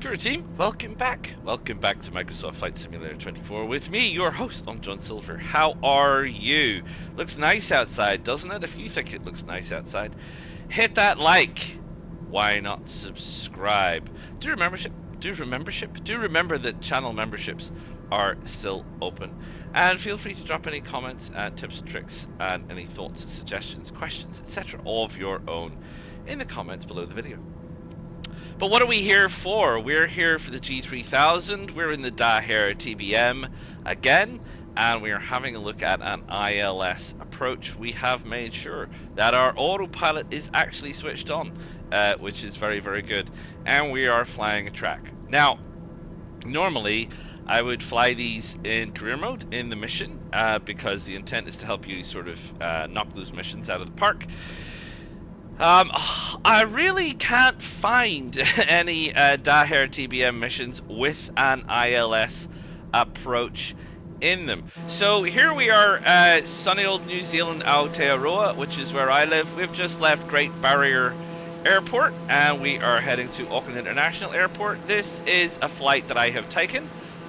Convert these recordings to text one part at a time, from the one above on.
Crew team, welcome back. Welcome back to Microsoft Flight Simulator 24 with me, your host. I'm John Silver. How are you? Looks nice outside, doesn't it? If you think it looks nice outside, hit that like. Why not subscribe? Do remember that channel memberships are still open. And feel free to drop any comments and tips and tricks and any thoughts, suggestions, questions, etc. of your own in the comments below the video. But what are we here for? We're here for the G3000. We're in the Daher TBM again, and we are having a look at an ILS approach. We have made sure that our autopilot is actually switched on, which is very, very good. And we are flying a track. Now, normally, I would fly these in career mode in the mission, because the intent is to help you sort of knock those missions out of the park. I really can't find any Daher TBM missions with an ILS approach in them. So here we are, sunny old New Zealand, Aotearoa, which is where I live. We've just left Great Barrier Airport and we are heading to Auckland International Airport. This is a flight that I have taken.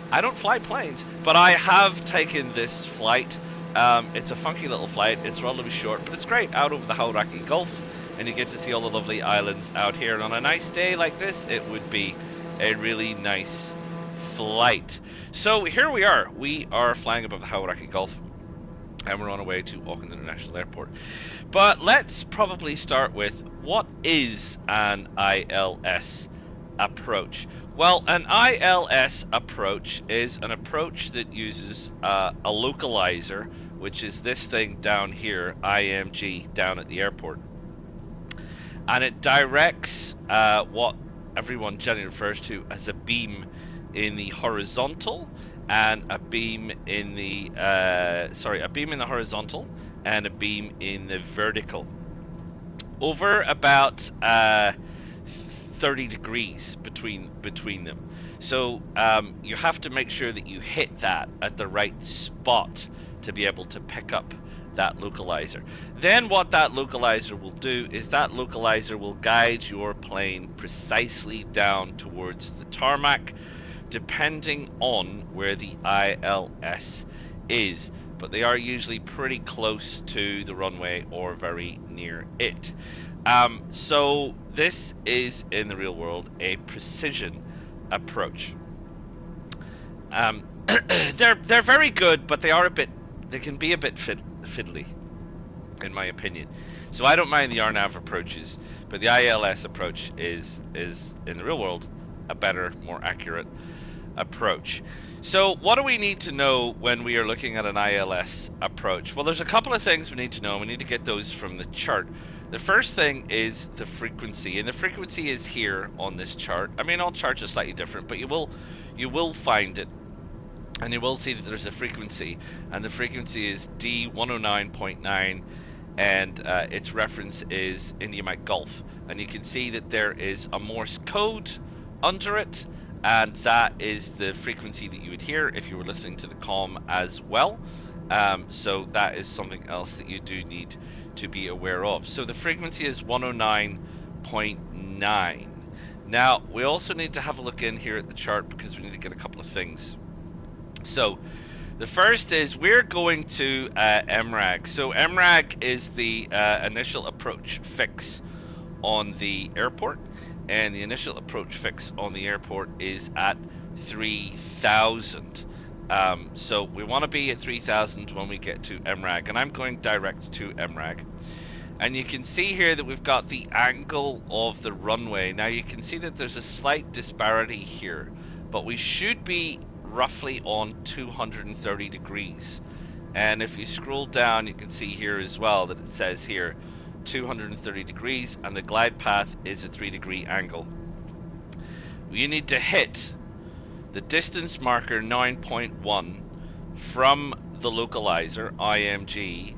I don't fly planes, but I have taken this flight. It's a funky little flight. It's relatively short, but it's great, out over the Hauraki Gulf. And you get to see all the lovely islands out here. And on a nice day like this, it would be a really nice flight. So here we are. We are flying above the Hauraki Gulf. And we're on our way to Auckland International Airport. But let's probably start with, what is an ILS approach? Well, an ILS approach is an approach that uses a localizer, which is this thing down here, IMG, down at the airport. And it directs what everyone generally refers to as a beam in the horizontal and a beam in the a beam in the horizontal and a beam in the vertical over about 30 degrees between them. So you have to make sure that you hit that at the right spot to be able to pick up that localizer. Then what that localizer will do is that localizer will guide your plane precisely down towards the tarmac, depending on where the ILS is. But they are usually pretty close to the runway or very near it. So this is, in the real world, a precision approach. They're very good, but they can be a bit fiddly, in my opinion. So I don't mind the RNAV approaches, but the ILS approach is in the real world a better, more accurate approach. So what do we need to know when we are looking at an ILS approach? Well, there's a couple of things we need to know. We need to get those from the chart. The first thing is the frequency, and the frequency is here on this chart. I mean, all charts are slightly different, but you will find it. And you will see that there's a frequency, and the frequency is D109.9, and its reference is India Mike Gulf. And you can see that there is a Morse code under it, and that is the frequency that you would hear if you were listening to the comm as well. So that is something else that you do need to be aware of. So the frequency is 109.9. Now, we also need to have a look in here at the chart because we need to get a couple of things. So the first is we're going to MRAG. So MRAG is the initial approach fix on the airport, and the initial approach fix on the airport is at 3000. So we want to be at 3000 when we get to MRAG, and I'm going direct to MRAG. And you can see here that we've got the angle of the runway. Now you can see that there's a slight disparity here, but we should be roughly on 230 degrees. And if you scroll down, you can see here as well that it says here 230 degrees, and the glide path is a 3-degree angle. You need to hit the distance marker 9.1 from the localizer IMG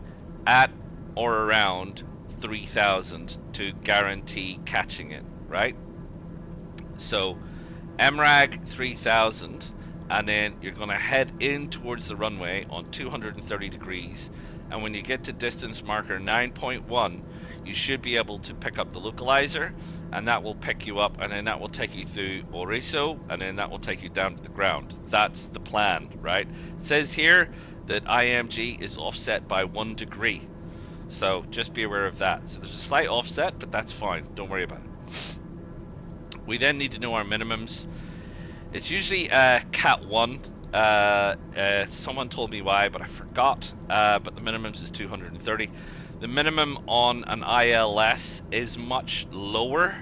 at or around 3000 to guarantee catching it, right? So MRAG 3000, and then you're going to head in towards the runway on 230 degrees, and when you get to distance marker 9.1, you should be able to pick up the localizer and that will pick you up, and then that will take you through Oriso, and then that will take you down to the ground. That's the plan, right? It says here that IMG is offset by 1 degree, so just be aware of that. So there's a slight offset, but that's fine, don't worry about it. We then need to know our minimums. It's usually Cat 1. Someone told me why, but I forgot. But the minimums is 230. The minimum on an ILS is much lower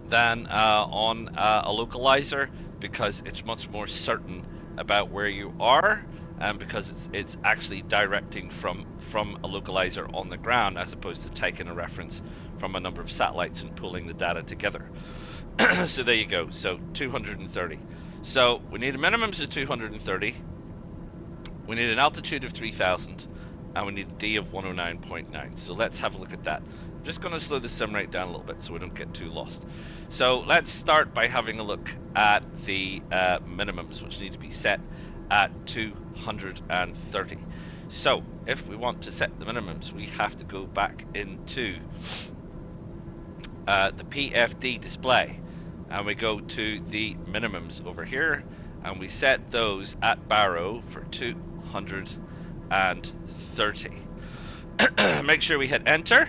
than on a localizer, because it's much more certain about where you are, and because it's actually directing from a localizer on the ground, as opposed to taking a reference from a number of satellites and pulling the data together. So there you go. So 230. So we need a minimums of 230. We need an altitude of 3000, and we need a D of 109.9. So let's have a look at that. I'm just going to slow the sim rate down a little bit so we don't get too lost. So let's start by having a look at the minimums, which need to be set at 230. So if we want to set the minimums, we have to go back into the PFD display, and we go to the minimums over here, and we set those at Barrow for 230. Make sure we hit enter.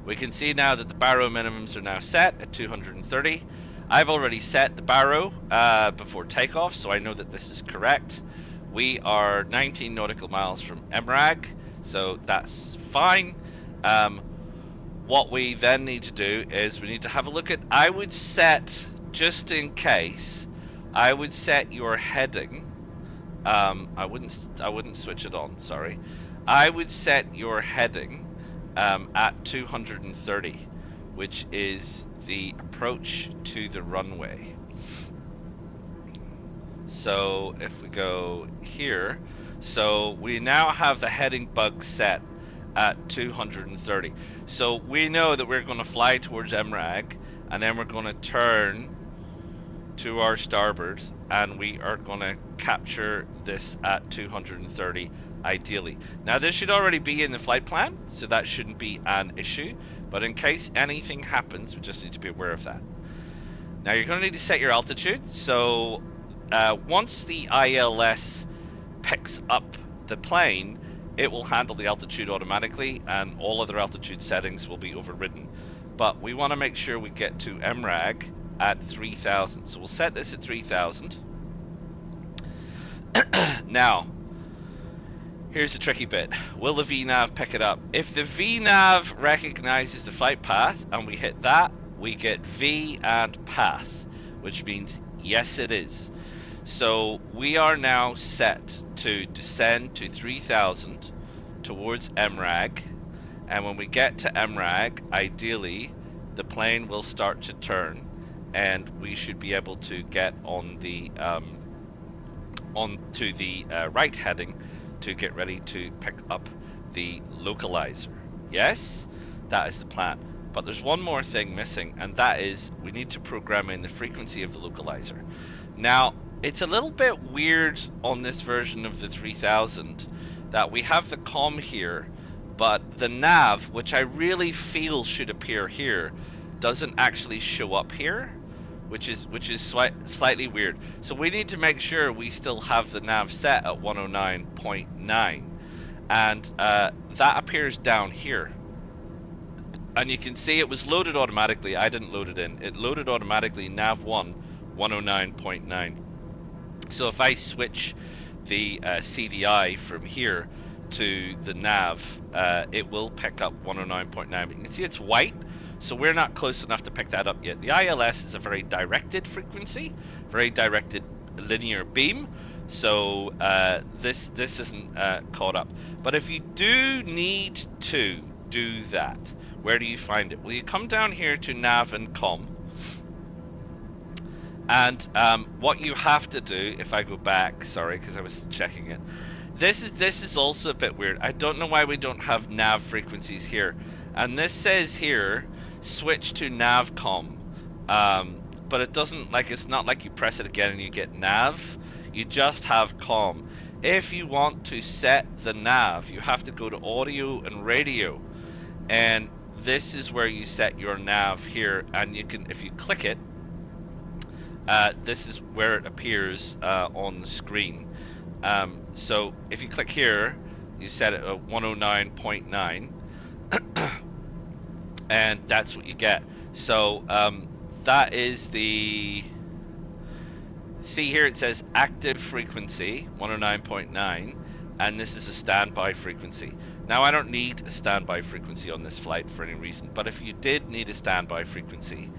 We can see now that the Barrow minimums are now set at 230. I've already set the Barrow before takeoff, so I know that this is correct. We are 19 nautical miles from MRAG, so that's fine. What we then need to do is we need to have a look at, I would set, just in case, I would set your heading. I wouldn't switch it on, sorry. I would set your heading at 230, which is the approach to the runway. So if we go here, so we now have the heading bug set at 230. So we know that we're going to fly towards MRAG, and then we're going to turn to our starboard, and we are going to capture this at 230 ideally. Now this should already be in the flight plan, so that shouldn't be an issue, but in case anything happens, we just need to be aware of that. Now you're going to need to set your altitude. So once the ILS picks up the plane, it will handle the altitude automatically, and all other altitude settings will be overridden. But we want to make sure we get to MRAG at 3000. So we'll set this at 3000. Now, here's the tricky bit. Will the VNAV pick it up? If the VNAV recognizes the flight path and we hit that, we get V and path, which means yes, it is. So we are now set to descend to 3000 towards MRAG, and when we get to MRAG, ideally the plane will start to turn, and we should be able to get on the onto the right heading to get ready to pick up the localizer. Yes, that is the plan. But there's one more thing missing, and that is we need to program in the frequency of the localizer. Now, it's a little bit weird on this version of the 3000 that we have the COM here, but the nav, which I really feel should appear here, doesn't actually show up here, which is slightly weird. So we need to make sure we still have the nav set at 109.9, and that appears down here. And you can see it was loaded automatically. I didn't load it in. It loaded automatically nav 1 109.9. So if I switch the CDI from here to the nav, it will pick up 109.9. But you can see it's white, so we're not close enough to pick that up yet. The ILS is a very directed frequency, very directed linear beam, so this isn't caught up. But if you do need to do that, where do you find it? Well, you come down here to nav and com. And what you have to do, if I go back, sorry, because I was checking it, this is also a bit weird. I don't know why we don't have nav frequencies here. And this says here, switch to navcom. But it doesn't, like, it's not like you press it again and you get nav. You just have com. If you want to set the nav, you have to go to audio and radio. And this is where you set your nav here, and you can, if you click it, this is where it appears on the screen. So if you click here, you set it at 109.9, and that's what you get. So that is the, see here it says active frequency 109.9, and this is a standby frequency. Now I don't need a standby frequency on this flight for any reason, but if you did need a standby frequency,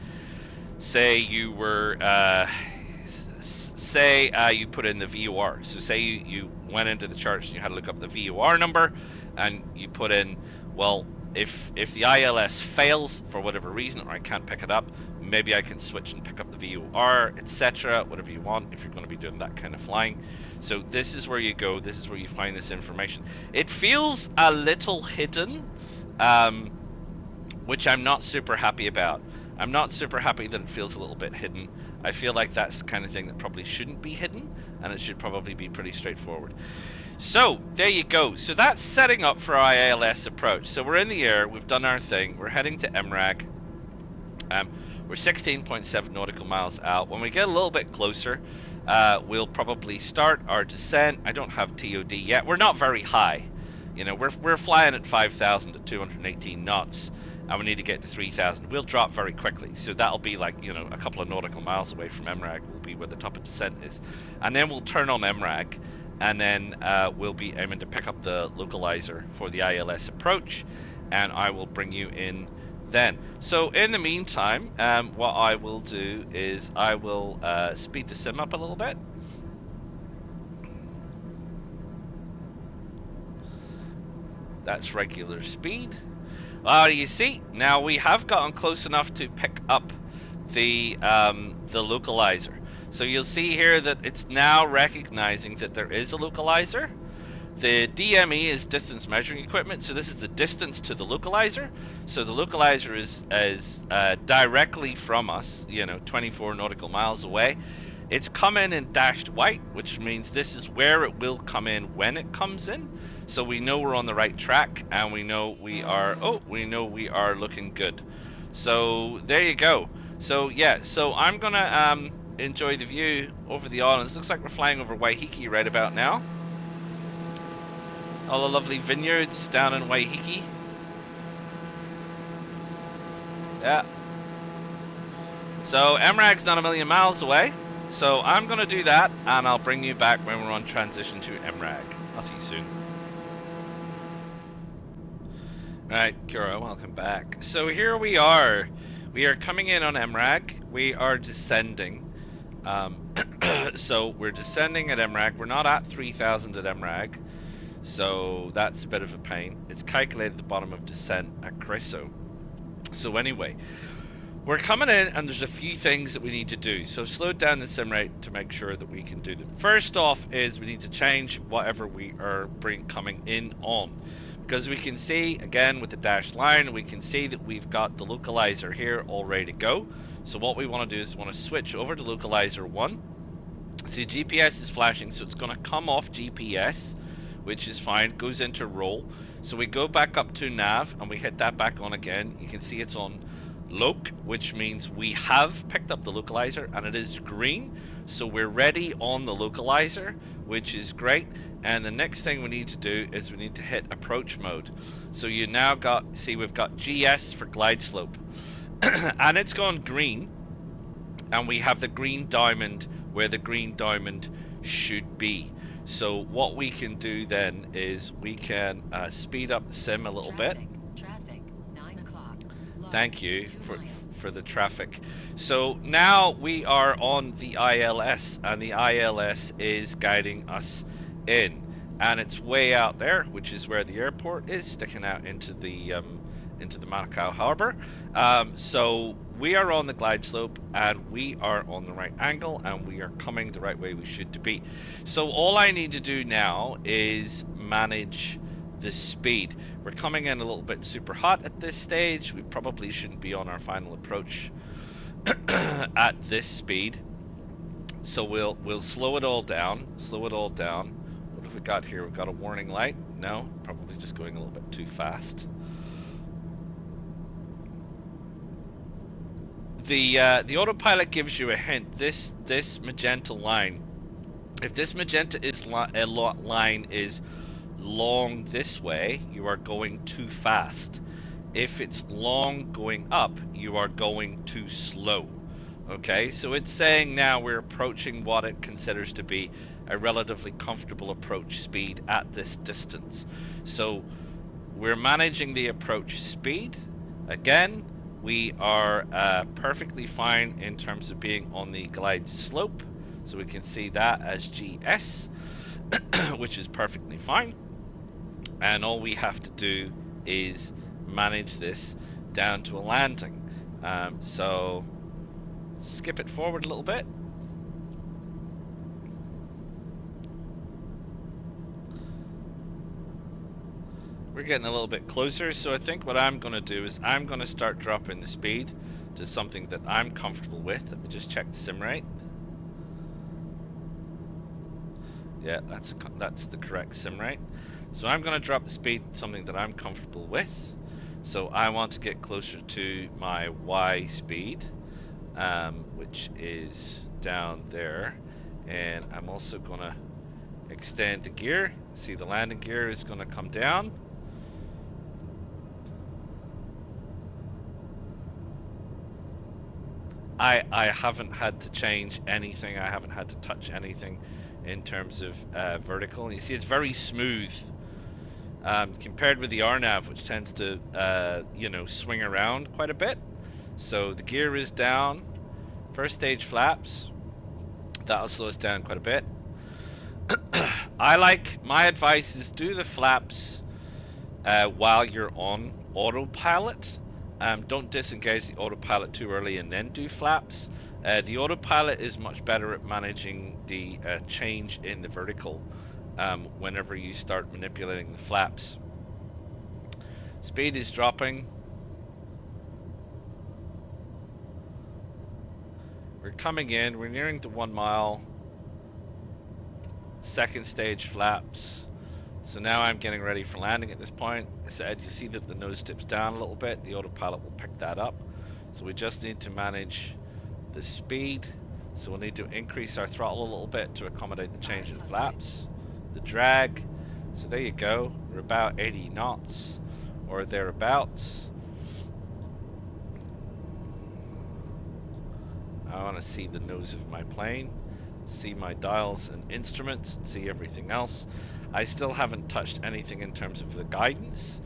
say you were you put in the VOR. So say you went into the charts and you had to look up the VOR number, and you put in, well, if the ILS fails for whatever reason, or I can't pick it up, maybe I can switch and pick up the VOR, etc., whatever you want, if you're going to be doing that kind of flying. So this is where you go, this is where you find this information. It feels a little hidden, which I'm not super happy about. I'm not super happy that it feels a little bit hidden. I feel like that's the kind of thing that probably shouldn't be hidden, and it should probably be pretty straightforward. So there you go. So that's setting up for our ILS approach. So we're in the air, we've done our thing, we're heading to MRAG. We're 16.7 nautical miles out. When we get a little bit closer, we'll probably start our descent. I don't have TOD yet. We're not very high. You know, we're flying at 5,000 at 218 knots, and we need to get to 3,000. We'll drop very quickly, so that'll be like, you know, a couple of nautical miles away from MRAG will be where the top of descent is, and then we'll turn on MRAG, and then we'll be aiming to pick up the localizer for the ILS approach, and I will bring you in then. So in the meantime, what I will do is I will speed the sim up a little bit. That's regular speed. You see, now we have gotten close enough to pick up the localizer. So you'll see here that it's now recognizing that there is a localizer. The DME is distance measuring equipment, so this is the distance to the localizer. So the localizer is directly from us, you know, 24 nautical miles away. It's come in dashed white, which means this is where it will come in when it comes in. So we know we're on the right track, and we know we are looking good. So there you go. So yeah, so I'm gonna enjoy the view over the islands. Looks like we're flying over Waiheke right about now. All the lovely vineyards down in Waiheke. Yeah. So MRAG's not a million miles away. So I'm gonna do that, and I'll bring you back when we're on transition to MRAG. I'll see you soon. Right, Kira, welcome back. So here we are. We are coming in on MRAG. We are descending. So we're descending at MRAG. We're not at 3,000 at MRAG. So that's a bit of a pain. It's calculated the bottom of descent at Creso. So anyway, we're coming in, and there's a few things that we need to do. So I've slowed down the sim rate to make sure that we can do them. First off is we need to change whatever we are coming in on. Because we can see, again, with the dashed line, we can see that we've got the localizer here all ready to go. So what we want to do is we want to switch over to localizer 1. See, GPS is flashing, so it's going to come off GPS, which is fine, goes into roll. So we go back up to nav, and we hit that back on again. You can see it's on loc, which means we have picked up the localizer, and it is green. So we're ready on the localizer, which is great. And the next thing we need to do is we need to hit approach mode. So you now see we've got GS for glide slope. And it's gone green. And we have the green diamond where the green diamond should be. So what we can do then is we can speed up the sim a little bit. Traffic, 9 o'clock. Thank you for the traffic. So now we are on the ILS, and the ILS is guiding us in, and it's way out there, which is where the airport is, sticking out into the Manukau Harbor. So we are on the glide slope, and we are on the right angle, and we are coming the right way we should to be. So all I need to do now is manage the speed. We're coming in a little bit super hot at this stage. We probably shouldn't be on our final approach at this speed. So we'll slow it all down. What have we got here? We've got a warning light. No, probably just going a little bit too fast. the autopilot gives you a hint. This magenta line, if this magenta line is long this way, you are going too fast. If it's long going up, you are going too slow. Okay, so it's saying now we're approaching what it considers to be a relatively comfortable approach speed at this distance. So we're managing the approach speed. Again, we are perfectly fine in terms of being on the glide slope. So we can see that as GS, which is perfectly fine. And all we have to do is manage this down to a landing. So skip it forward a little bit. We're getting a little bit closer, so I think what I'm going to do is I'm going to start dropping the speed to something that I'm comfortable with. Let me just check the sim rate. Yeah, that's the correct sim rate. So I'm going to drop the speed to something that I'm comfortable with. So I want to get closer to my Y speed, which is down there. And I'm also going to extend the gear. See, the landing gear is going to come down. I haven't had to change anything. I haven't had to touch anything in terms of vertical. And you see, it's very smooth compared with the RNAV, which tends to, swing around quite a bit. So the gear is down. First stage flaps. That'll slow us down quite a bit. My advice is do the flaps while you're on autopilot. Don't disengage the autopilot too early and then do flaps. The autopilot is much better at managing the change in the vertical whenever you start manipulating the flaps. Speed is dropping. We're coming in. We're nearing the 1 mile. Second stage flaps. So now I'm getting ready for landing at this point. I said you see that the nose dips down a little bit. The autopilot will pick that up. So we just need to manage the speed. So we'll need to increase our throttle a little bit to accommodate the change in flaps. The drag. So there you go. We're about 80 knots or thereabouts. I want to see the nose of my plane, see my dials and instruments, see everything else. I still haven't touched anything in terms of the guidance.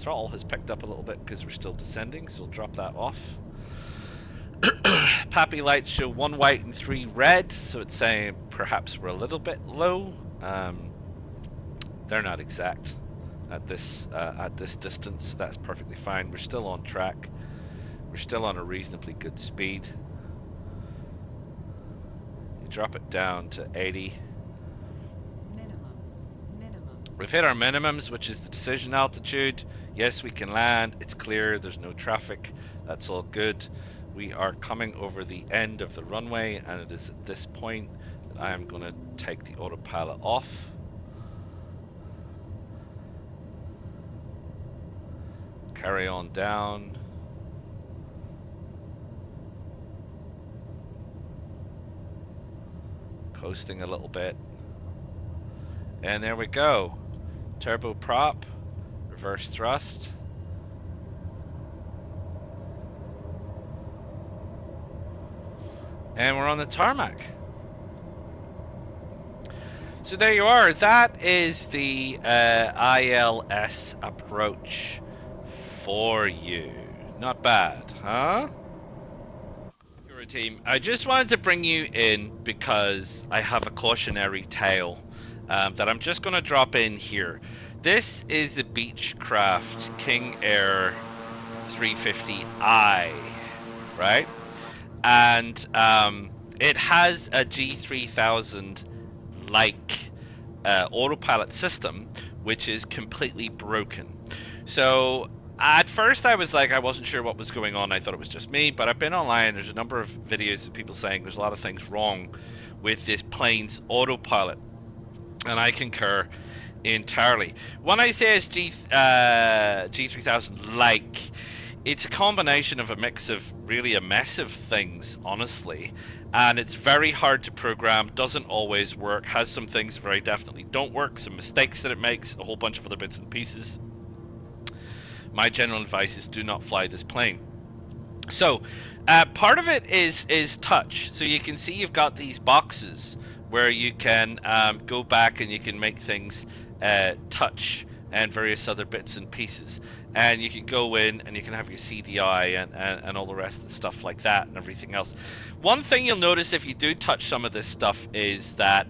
Throttle has picked up a little bit because we're still descending, so we'll drop that off. Pappy lights show 1 white and 3 red, so it's saying perhaps we're a little bit low. They're not exact at this distance. That's perfectly fine. We're still on track. We're still on a reasonably good speed. You drop it down to 80. We've hit our minimums, which is the decision altitude. Yes, we can land. It's clear. There's no traffic. That's all good. We are coming over the end of the runway, and it is at this point that I am going to take the autopilot off. Carry on down. Coasting a little bit. And there we go. Turbo prop, reverse thrust. And we're on the tarmac. So there you are. That is the ILS approach for you. Not bad, huh? Team, I just wanted to bring you in because I have a cautionary tale that I'm just going to drop in here. This is the Beechcraft King Air 350i, right? And it has a G3000 like autopilot system, which is completely broken. So at first I was like, I wasn't sure what was going on. I thought it was just me, but I've been online. There's a number of videos of people saying there's a lot of things wrong with this plane's autopilot, and I concur entirely. When I say it's G3000 like, it's a combination of a mix of really a mess of things, honestly, and it's very hard to program, doesn't always work, has some things that very definitely don't work, some mistakes that it makes, a whole bunch of other bits and pieces. My general advice is do not fly this plane. So part of it is touch. So you can see you've got these boxes where you can go back and you can make things touch and various other bits and pieces. And you can go in and you can have your CDI and all the rest of the stuff like that and everything else. One thing you'll notice if you do touch some of this stuff is that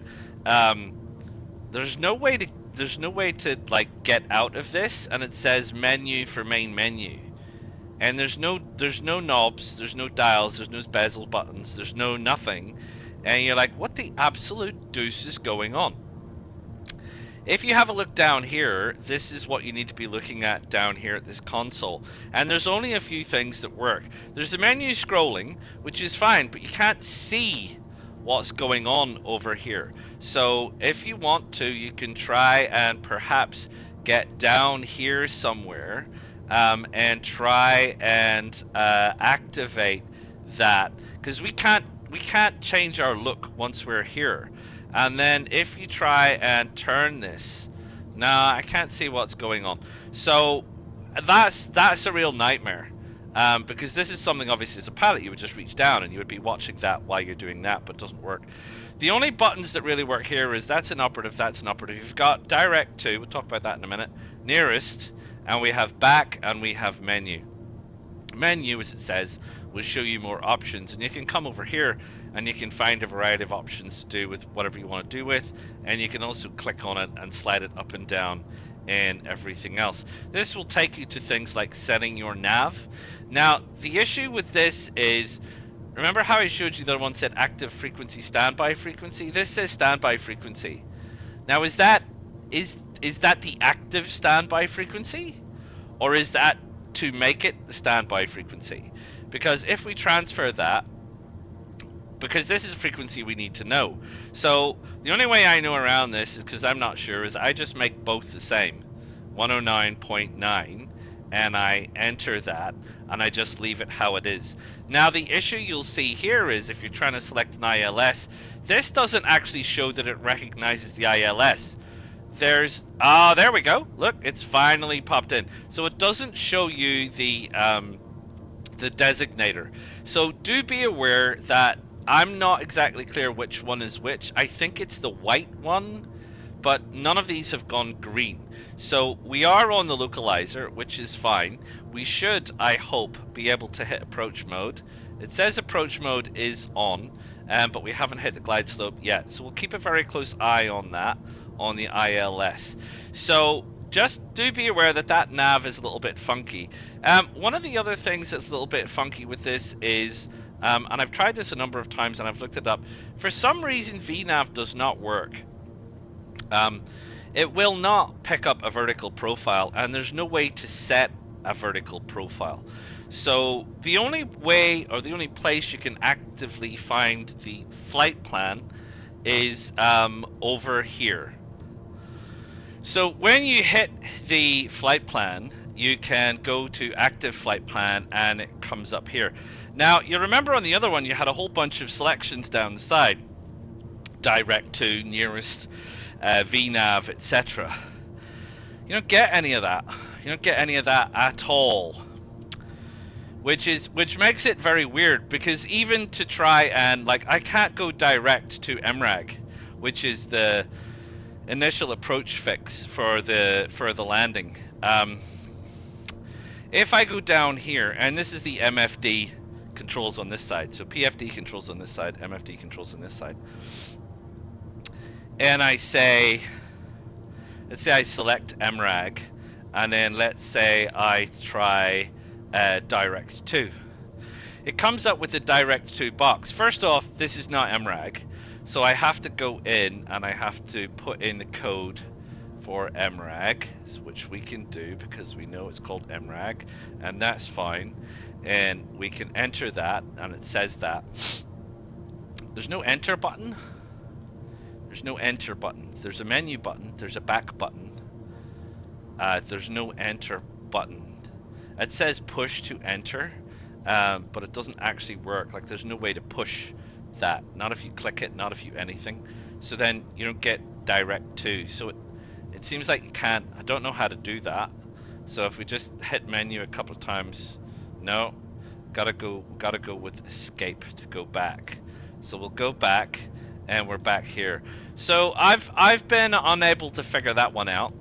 there's no way to like get out of this, and it says menu for main menu. And there's no knobs, there's no dials, there's no bezel buttons, there's no nothing. And you're like, what the absolute deuce is going on? If you have a look down here, this is what you need to be looking at down here at this console. And there's only a few things that work. There's the menu scrolling, which is fine, but you can't see what's going on over here. So if you want to, you can try and perhaps get down here somewhere and try and activate that, because we can't change our look once we're here. And then if you try and turn this, nah, I can't see what's going on. So that's a real nightmare, because this is something obviously as a pilot you would just reach down and you would be watching that while you're doing that, but it doesn't work. The only buttons that really work here is that's an operative, that's an operative. You've got direct to, we'll talk about that in a minute, nearest, and we have back, and we have menu. Menu, as it says, will show you more options, and you can come over here and you can find a variety of options to do with whatever you want to do with, and you can also click on it and slide it up and down and everything else. This will take you to things like setting your nav. Now the issue with this is, remember how I showed you that one said active frequency, standby frequency? This says standby frequency. Now is that the active standby frequency, or is that to make it the standby frequency? Because if we transfer that, because this is a frequency we need to know. So the only way I know around this is, because I'm not sure, is I just make both the same, 109.9, and I enter that, and I just leave it how it is. Now the issue you'll see here is if you're trying to select an ILS, this doesn't actually show that it recognizes the ILS. There we go. Look, it's finally popped in. So it doesn't show you the designator. So do be aware that I'm not exactly clear which one is which. I think it's the white one, but none of these have gone green. So we are on the localizer, which is fine. We should, I hope, be able to hit approach mode. It says approach mode is on, but we haven't hit the glide slope yet. So we'll keep a very close eye on that on the ILS. So just do be aware that that nav is a little bit funky. One of the other things that's a little bit funky with this is, and I've tried this a number of times and I've looked it up, for some reason VNav does not work. It will not pick up a vertical profile, and there's no way to set a vertical profile. So the only way, or the only place you can actively find the flight plan is over here. So when you hit the flight plan, you can go to active flight plan and it comes up here. Now you remember on the other one you had a whole bunch of selections down the side, direct to, nearest, VNav, etc. You don't get any of that. You don't get any of that at all, which makes it very weird, because even to try and, like, I can't go direct to MRAG, which is the initial approach fix for the landing. If I go down here, and this is the MFD controls on this side, so PFD controls on this side, MFD controls on this side, and I say, let's say I select MRAG, and then let's say I try direct to. It comes up with the direct to box. First off, this is not MRAG, so I have to go in and I have to put in the code for MRAG, which we can do because we know it's called MRAG, and that's fine. And we can enter that, and it says that. There's no enter button. There's no enter button. There's a menu button. There's a back button. There's no enter button. It says push to enter, but it doesn't actually work. Like there's no way to push that. Not if you click it, not if you anything. So then you don't get direct to. So it seems like you can't. I don't know how to do that. So if we just hit menu a couple of times, no, gotta go with escape to go back. So we'll go back, and we're back here. So I've been unable to figure that one out.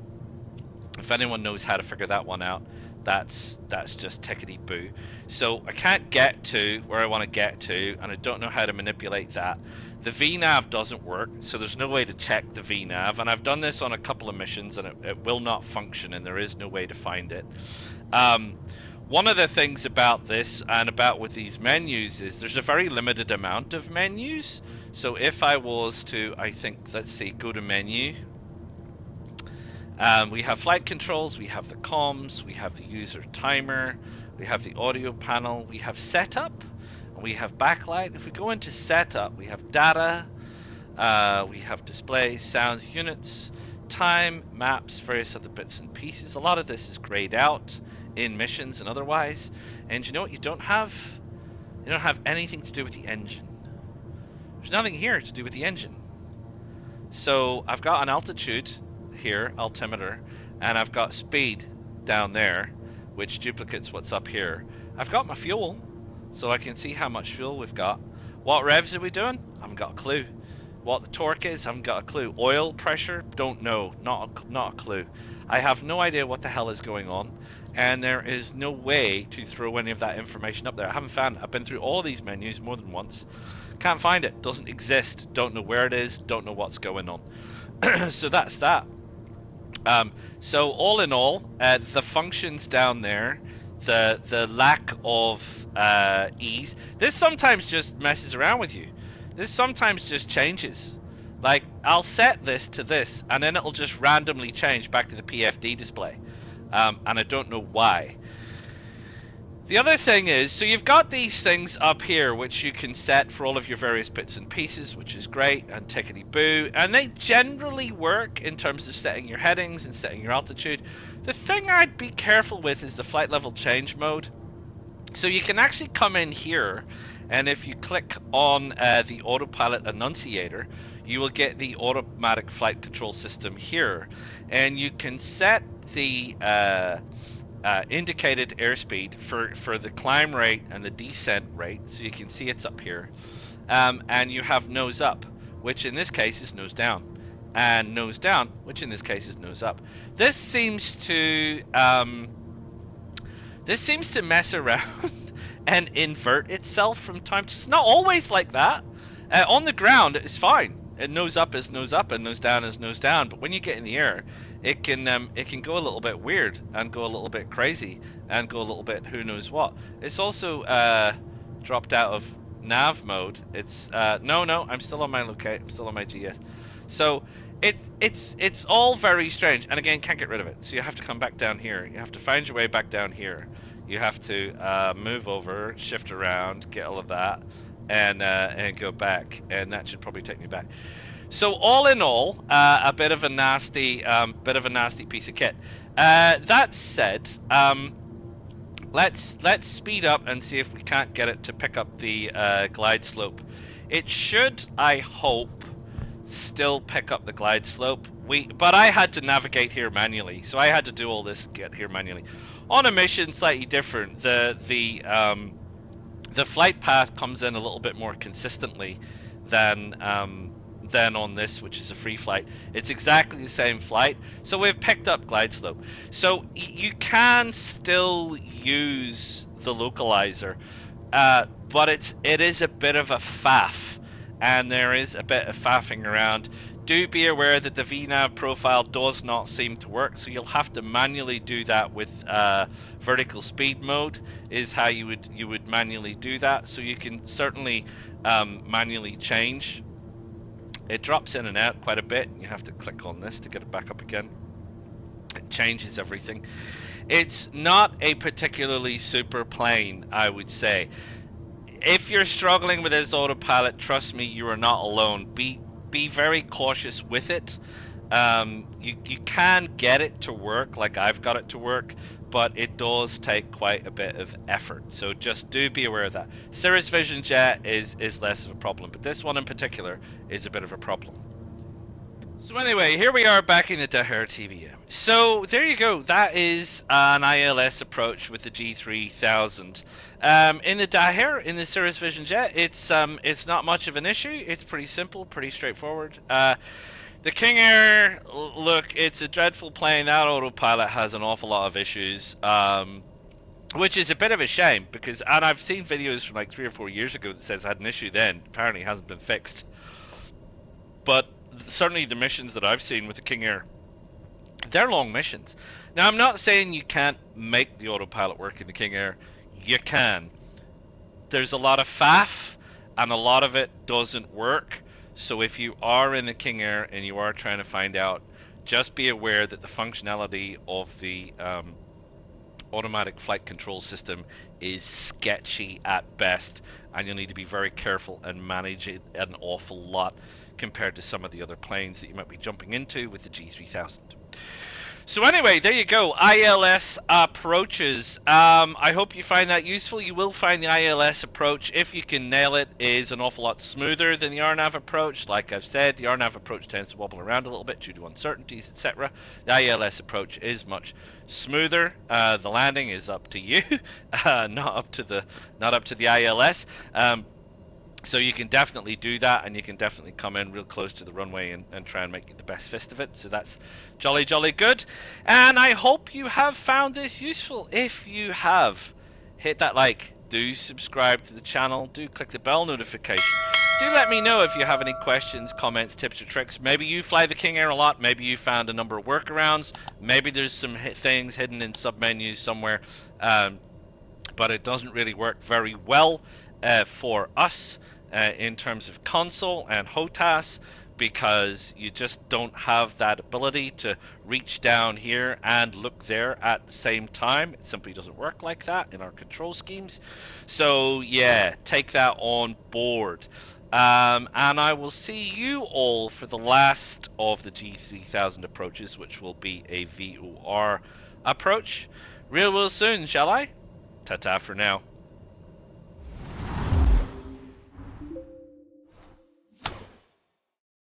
If anyone knows how to figure that one out, that's just tickety boo. So I can't get to where I want to get to, and I don't know how to manipulate that. The VNav doesn't work, so there's no way to check the VNav, and I've done this on a couple of missions, and it will not function, and there is no way to find it. One of the things about this and about with these menus is there's a very limited amount of menus. So if I was to, I think, let's see, go to menu. We have flight controls, we have the comms, we have the user timer, we have the audio panel, we have setup, and we have backlight. If we go into setup, we have data, we have display, sounds, units, time, maps, various other bits and pieces. A lot of this is grayed out in missions and otherwise. And you know what you don't have? You don't have anything to do with the engine. There's nothing here to do with the engine. So I've got an altitude here, altimeter, and I've got speed down there, which duplicates what's up here. I've got my fuel, so I can see how much fuel we've got. What revs are we doing? I haven't got a clue. What the torque is? I haven't got a clue. Oil pressure? Don't know. Not a clue. I have no idea what the hell is going on, and there is no way to throw any of that information up there. I haven't found it. I've been through all these menus more than once. Can't find it. Doesn't exist. Don't know where it is. Don't know what's going on. So that's that. So all in all, the functions down there, the lack of ease. This sometimes just messes around with you. This sometimes just changes. Like I'll set this to this, and then it'll just randomly change back to the PFD display, and I don't know why. The other thing is, so you've got these things up here which you can set for all of your various bits and pieces, which is great, and tickety boo, and they generally work in terms of setting your headings and setting your altitude. The thing I'd be careful with is the flight level change mode. So you can actually come in here, and if you click on the autopilot annunciator, you will get the automatic flight control system here, and you can set the indicated airspeed for the climb rate and the descent rate, so you can see it's up here, and you have nose up, which in this case is nose down, and nose down, which in this case is nose up. This seems to mess around and invert itself from time to. It's not always like that. On the ground, it's fine. And nose up is nose up, and nose down is nose down. But when you get in the air, it can go a little bit weird and go a little bit crazy and go a little bit who knows what. It's also dropped out of nav mode. It's no, I'm still on my locate. I'm still on my GS. So it's all very strange. And again, can't get rid of it. So you have to come back down here. You have to find your way back down here. You have to move over, shift around, get all of that, and go back. And that should probably take me back. So all in all, a bit of a nasty piece of kit. That said, let's speed up and see if we can't get it to pick up the glide slope. It should, I hope, still pick up the glide slope. But I had to navigate here manually, so I had to do all this get here manually. On a mission, slightly different. The flight path comes in a little bit more consistently than on this, which is a free flight. It's exactly the same flight, so we've picked up glide slope. So you can still use the localizer, but it is a bit of a faff, and there is a bit of faffing around. Do be aware that the VNav profile does not seem to work, so you'll have to manually do that with vertical speed mode is how you would manually do that. So you can certainly manually change. It drops in and out quite a bit. You have to click on this to get it back up again. It changes everything. It's not a particularly super plane, I would say. If you're struggling with this autopilot, trust me, you are not alone. Be very cautious with it. You can get it to work like I've got it to work, but it does take quite a bit of effort. So just do be aware of that. Cirrus Vision Jet is less of a problem, but this one in particular is a bit of a problem. So anyway, here we are back in the Daher TBM. So there you go. That is an ILS approach with the G3000. In the Daher, in the Cirrus Vision Jet, it's not much of an issue. It's pretty simple, pretty straightforward. The King Air, look, it's a dreadful plane. That autopilot has an awful lot of issues. Which is a bit of a shame because, and I've seen videos from like 3 or 4 years ago that says I had an issue then. Apparently, it hasn't been fixed. But certainly the missions that I've seen with the King Air, they're long missions. Now, I'm not saying you can't make the autopilot work in the King Air. You can. There's a lot of faff, and a lot of it doesn't work. So if you are in the King Air and you are trying to find out, just be aware that the functionality of the automatic flight control system is sketchy at best, and you'll need to be very careful and manage it an awful lot compared to some of the other planes that you might be jumping into with the G3000. So anyway, there you go. ILS approaches. I hope you find that useful. You will find the ILS approach, if you can nail it, is an awful lot smoother than the RNAV approach. Like I've said, the RNAV approach tends to wobble around a little bit due to uncertainties, etc. The ILS approach is much smoother. The landing is up to you, not up to the ILS. So you can definitely do that, and you can definitely come in real close to the runway and try and make the best fist of it. So that's jolly good. And I hope you have found this useful. If you have, hit that like, do subscribe to the channel, do click the bell notification. Do let me know if you have any questions, comments, tips or tricks. Maybe you fly the King Air a lot. Maybe you found a number of workarounds. Maybe there's some things hidden in submenus somewhere. But it doesn't really work very well for us in terms of console and HOTAS, because you just don't have that ability to reach down here and look there at the same time. It simply doesn't work like that in our control schemes. So yeah, take that on board. And I will see you all for the last of the G3000 approaches, which will be a VOR approach real soon, shall I? Ta-ta for now.